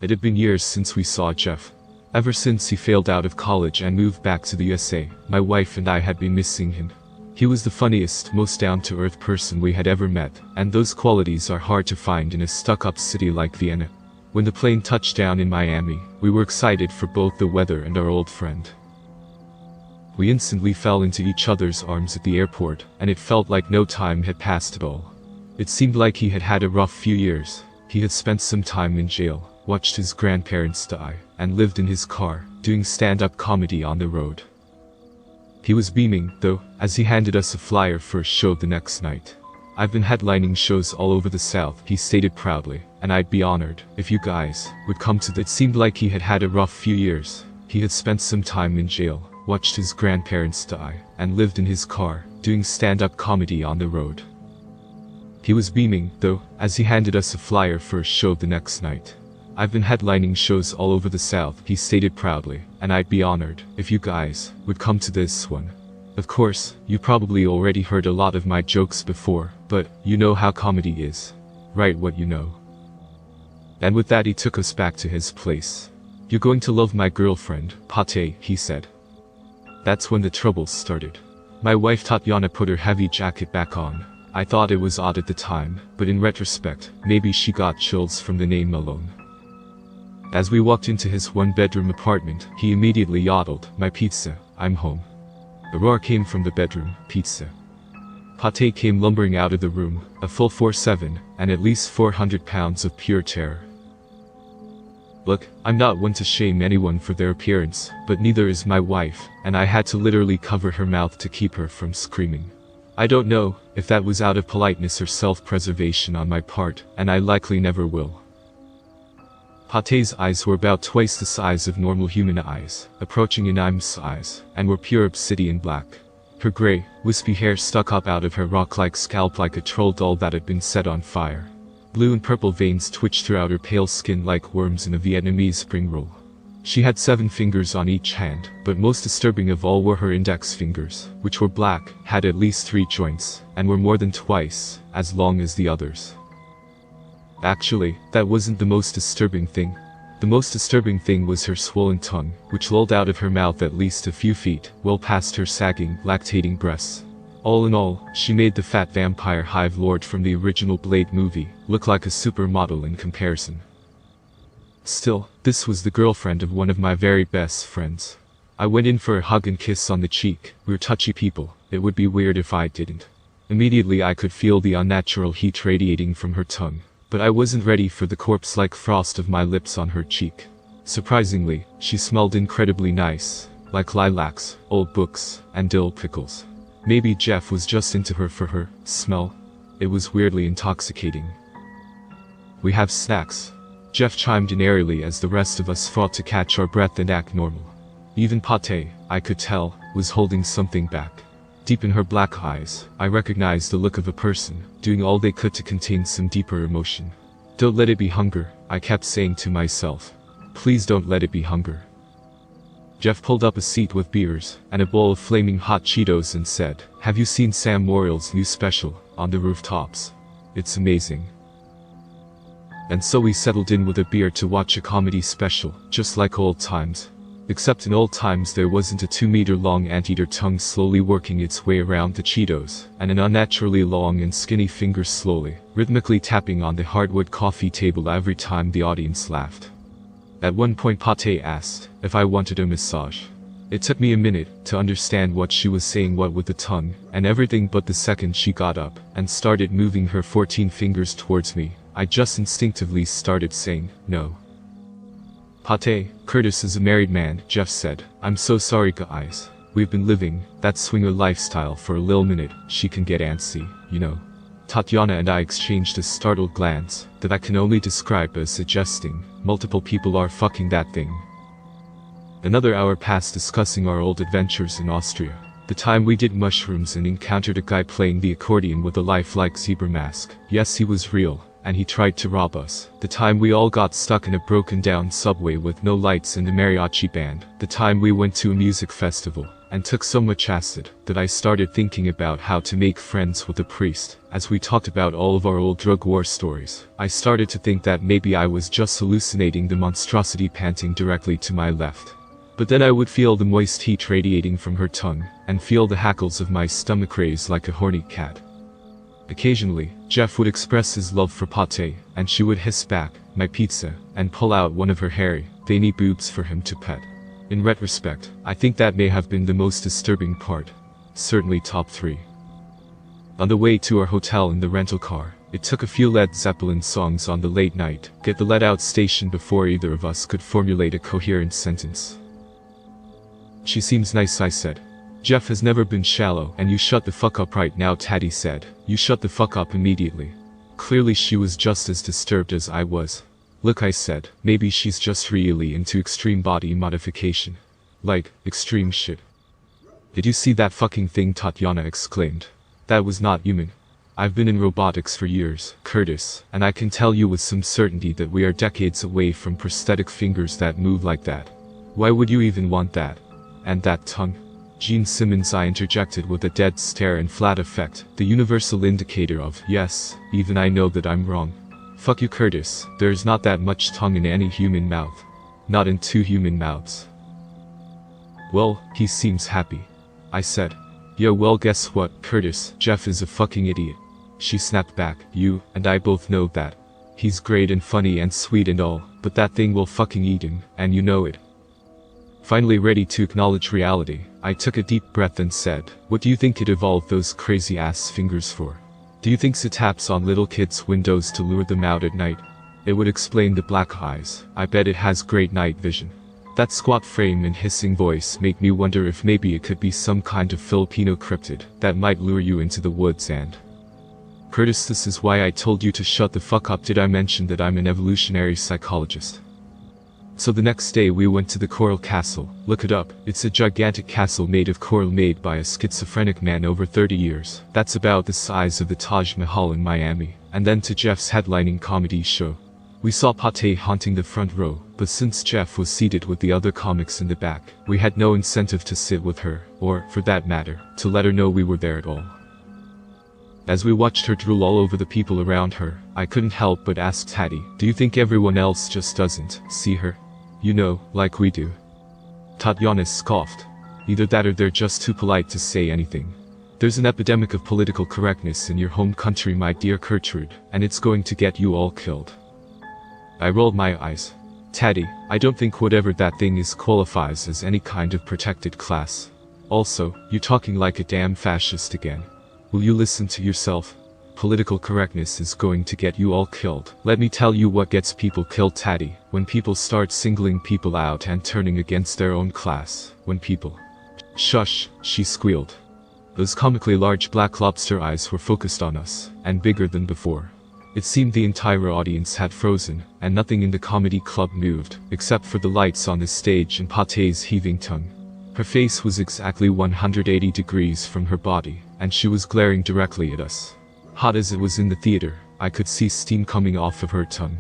It had been years since we saw Jeff. Ever since he failed out of college and moved back to the USA, my wife and I had been missing him. He was the funniest, most down-to-earth person we had ever met, and those qualities are hard to find in a stuck-up city like Vienna. When the plane touched down in Miami, we were excited for both the weather and our old friend. We instantly fell into each other's arms at the airport, and it felt like no time had passed at all. It seemed like he had had a rough few years. He had spent some time in jail, watched his grandparents die, and lived in his car, doing stand-up comedy on the road. He was beaming, though, as he handed us a flyer for a show the next night. "I've been headlining shows all over the South," he stated proudly, "and I'd be honored if you guys would come to that." It seemed like he had had a rough few years. He had spent some time in jail, watched his grandparents die, and lived in his car, doing stand-up comedy on the road. He was beaming, though, as he handed us a flyer for a show the next night. "I've been headlining shows all over the South," he stated proudly, "and I'd be honored if you guys would come to this one. Of course, you probably already heard a lot of my jokes before, but you know how comedy is. Write what you know." And with that he took us back to his place. "You're going to love my girlfriend, Pate," he said. That's when the troubles started. My wife Tatiana put her heavy jacket back on. I thought it was odd at the time, but in retrospect, maybe she got chills from the name alone. As we walked into his one-bedroom apartment, he immediately yodeled, "My pizza, I'm home." A roar came from the bedroom. "Pizza." Pate came lumbering out of the room, a full 4'7", and at least 400 pounds of pure terror. Look, I'm not one to shame anyone for their appearance, but neither is my wife, and I had to literally cover her mouth to keep her from screaming. I don't know if that was out of politeness or self-preservation on my part, and I likely never will. Pate's eyes were about twice the size of normal human eyes, approaching an IM's size, and were pure obsidian black. Her grey, wispy hair stuck up out of her rock-like scalp like a troll doll that had been set on fire. Blue and purple veins twitched throughout her pale skin like worms in a Vietnamese spring roll. She had 7 fingers on each hand, but most disturbing of all were her index fingers, which were black, had at least 3 joints, and were more than twice as long as the others. Actually, that wasn't the most disturbing thing. The most disturbing thing was her swollen tongue, which lolled out of her mouth at least a few feet, well past her sagging, lactating breasts. All in all, she made the fat vampire hive lord from the original Blade movie look like a supermodel in comparison. Still, this was the girlfriend of one of my very best friends. I went in for a hug and kiss on the cheek. We're touchy people, it would be weird if I didn't. Immediately I could feel the unnatural heat radiating from her tongue, but I wasn't ready for the corpse-like frost of my lips on her cheek. Surprisingly, she smelled incredibly nice, like lilacs, old books, and dill pickles. Maybe Jeff was just into her for her smell. It was weirdly intoxicating. "We have snacks," Jeff chimed in airily as the rest of us fought to catch our breath and act normal. Even Pate, I could tell, was holding something back. Deep in her black eyes, I recognized the look of a person doing all they could to contain some deeper emotion. "Don't let it be hunger," I kept saying to myself. "Please don't let it be hunger." Jeff pulled up a seat with beers and a bowl of flaming hot Cheetos and said, "Have you seen Sam Morrill's new special, On the Rooftops? It's amazing." And so we settled in with a beer to watch a comedy special, just like old times. Except in old times there wasn't a 2-meter-long anteater tongue slowly working its way around the Cheetos, and an unnaturally long and skinny finger slowly, rhythmically tapping on the hardwood coffee table every time the audience laughed. At one point Pate asked if I wanted a massage. It took me a minute to understand what she was saying what with the tongue, and everything but the second she got up and started moving her 14 fingers towards me, I just instinctively started saying, "No." "Pate, Curtis is a married man," Jeff said. "I'm so sorry guys. We've been living that swinger lifestyle for a little minute. She can get antsy, you know." Tatiana and I exchanged a startled glance that I can only describe as suggesting multiple people are fucking that thing. Another hour passed discussing our old adventures in Austria. The time we did mushrooms and encountered a guy playing the accordion with a lifelike zebra mask. Yes, he was real, and he tried to rob us. The time we all got stuck in a broken down subway with no lights and a mariachi band. The time we went to a music festival and took so much acid that I started thinking about how to make friends with the priest. As we talked about all of our old drug war stories, I started to think that maybe I was just hallucinating the monstrosity panting directly to my left. But then I would feel the moist heat radiating from her tongue, and feel the hackles of my stomach raise like a horny cat. Occasionally, Jeff would express his love for pate, and she would hiss back, "My pizza," and pull out one of her hairy, veiny boobs for him to pet. In retrospect, I think that may have been the most disturbing part. Certainly top 3. On the way to our hotel in the rental car, it took a few Led Zeppelin songs on the late night, get the let out station before either of us could formulate a coherent sentence. "She seems nice," I said. "Jeff has never been shallow, and you shut the fuck up right now," Taddy said. "You shut the fuck up immediately." Clearly she was just as disturbed as I was. "Look," I said, "maybe she's just really into extreme body modification. Like, extreme shit." "Did you see that fucking thing?" Tatiana exclaimed. "That was not human. I've been in robotics for years, Curtis, and I can tell you with some certainty that we are decades away from prosthetic fingers that move like that. Why would you even want that? And that tongue?" Gene Simmons, I interjected with a dead stare and flat effect, the universal indicator of, yes, even I know that I'm wrong. "Fuck you, Curtis, there's not that much tongue in any human mouth. Not in 2 human mouths." "Well, he seems happy," I said. "Yeah, well, guess what, Curtis, Jeff is a fucking idiot." She snapped back, "You and I both know that. He's great and funny and sweet and all, but that thing will fucking eat him, and you know it." Finally ready to acknowledge reality, I took a deep breath and said, "What do you think it evolved those crazy-ass fingers for? Do you think it taps on little kids' windows to lure them out at night? It would explain the black eyes. I bet it has great night vision. That squat frame and hissing voice make me wonder if maybe it could be some kind of Filipino cryptid that might lure you into the woods and..." "Curtis, this is why I told you to shut the fuck up. Did I mention that I'm an evolutionary psychologist?" So the next day we went to the Coral Castle. Look it up. It's a gigantic castle made of coral made by a schizophrenic man over 30 years. That's about the size of the Taj Mahal in Miami. And then to Jeff's headlining comedy show. We saw Pate haunting the front row, but since Jeff was seated with the other comics in the back, we had no incentive to sit with her, or, for that matter, to let her know we were there at all. As we watched her drool all over the people around her, I couldn't help but ask Taddy, "Do you think everyone else just doesn't see her? You know, like we do?" Tatiana scoffed. "Either that or they're just too polite to say anything. There's an epidemic of political correctness in your home country, my dear Gertrude, and it's going to get you all killed." I rolled my eyes. "Taddy, I don't think whatever that thing is qualifies as any kind of protected class. Also, you're talking like a damn fascist again. Will you listen to yourself? Political correctness is going to get you all killed. Let me tell you what gets people killed, Taddy, when people start singling people out and turning against their own class. When people..." "Shush," she squealed. Those comically large black lobster eyes were focused on us, and bigger than before. It seemed the entire audience had frozen, and nothing in the comedy club moved, except for the lights on the stage and Pate's heaving tongue. Her face was exactly 180 degrees from her body, and she was glaring directly at us. Hot as it was in the theater, I could see steam coming off of her tongue.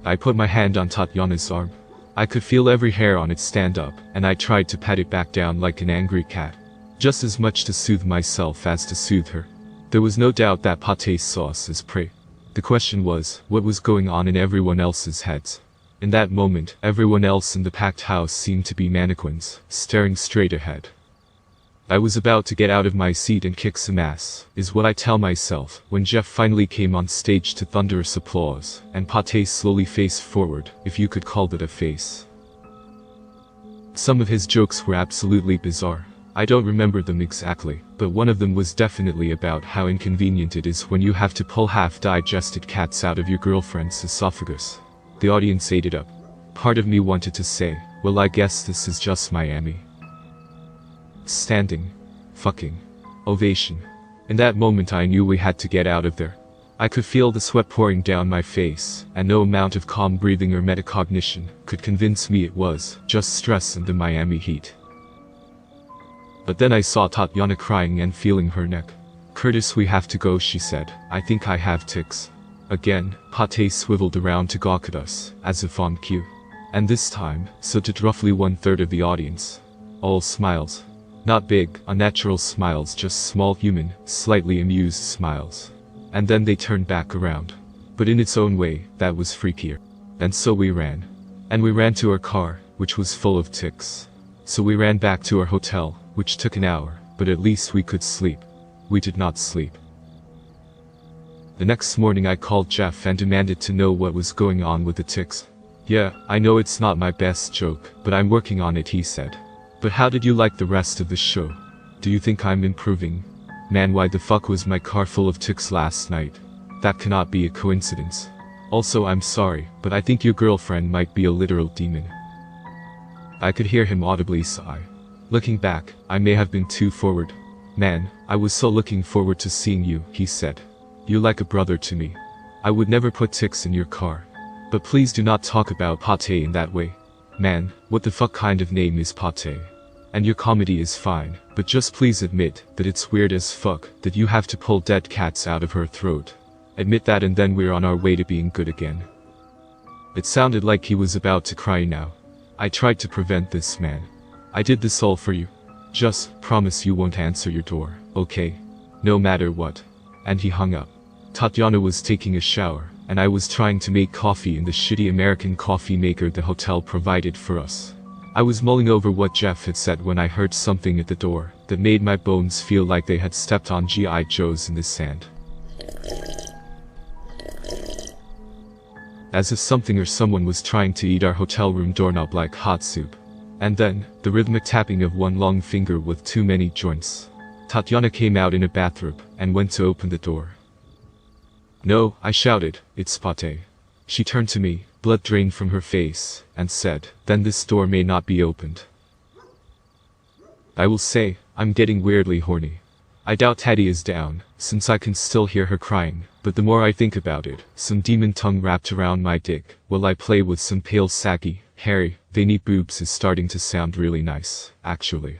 I put my hand on Tatiana's arm. I could feel every hair on it stand up, and I tried to pat it back down like an angry cat. Just as much to soothe myself as to soothe her. There was no doubt that Pate saw us as prey. The question was, what was going on in everyone else's heads? In that moment, everyone else in the packed house seemed to be mannequins, staring straight ahead. I was about to get out of my seat and kick some ass, is what I tell myself, when Jeff finally came on stage to thunderous applause, and Pate slowly faced forward, if you could call that a face. Some of his jokes were absolutely bizarre. I don't remember them exactly, but one of them was definitely about how inconvenient it is when you have to pull half-digested cats out of your girlfriend's esophagus. The audience ate it up. Part of me wanted to say, well, I guess this is just Miami. Standing. Fucking. Ovation. In that moment I knew we had to get out of there. I could feel the sweat pouring down my face, and no amount of calm breathing or metacognition could convince me it was just stress and the Miami heat. But then I saw Tatiana crying and feeling her neck. "Curtis, we have to go," she said. "I think I have tics." Again, Pate swiveled around to gawk at us, as if on cue. And this time, so did roughly 1/3 of the audience. all smiles. Not big, unnatural smiles, just small human, slightly amused smiles. And then they turned back around. But in its own way, that was freakier. And so we ran. And we ran to our car, which was full of ticks. So we ran back to our hotel, which took an hour, but at least we could sleep. We did not sleep. The next morning I called Jeff and demanded to know what was going on with the ticks. Yeah, I know it's not my best joke, but I'm working on it, he said. But how did you like the rest of the show? Do you think I'm improving? Man, why the fuck was my car full of ticks last night? That cannot be a coincidence. Also, I'm sorry, but I think your girlfriend might be a literal demon. I could hear him audibly sigh. Looking back, I may have been too forward. Man, I was so looking forward to seeing you, he said. You're like a brother to me. I would never put ticks in your car. But please do not talk about Pate in that way. Man, what the fuck kind of name is Pate? And your comedy is fine, but just please admit that it's weird as fuck that you have to pull dead cats out of her throat. Admit that and then we're on our way to being good again. It sounded like he was about to cry now. I tried to prevent this, man. I did this all for you. Just promise you won't answer your door, okay? No matter what. And he hung up. Tatiana was taking a shower, and I was trying to make coffee in the shitty American coffee maker the hotel provided for us. I was mulling over what Jeff had said when I heard something at the door that made my bones feel like they had stepped on G.I. Joes in the sand. As if something or someone was trying to eat our hotel room doorknob like hot soup. And then, the rhythmic tapping of one long finger with too many joints. Tatiana came out in a bathrobe and went to open the door. No, I shouted, it's Pate. She turned to me, blood drained from her face, and said, then this door may not be opened. I will say, I'm getting weirdly horny. I doubt Teddy is down, since I can still hear her crying, but the more I think about it, some demon tongue wrapped around my dick, while I play with some pale saggy, hairy, veiny boobs is starting to sound really nice, actually.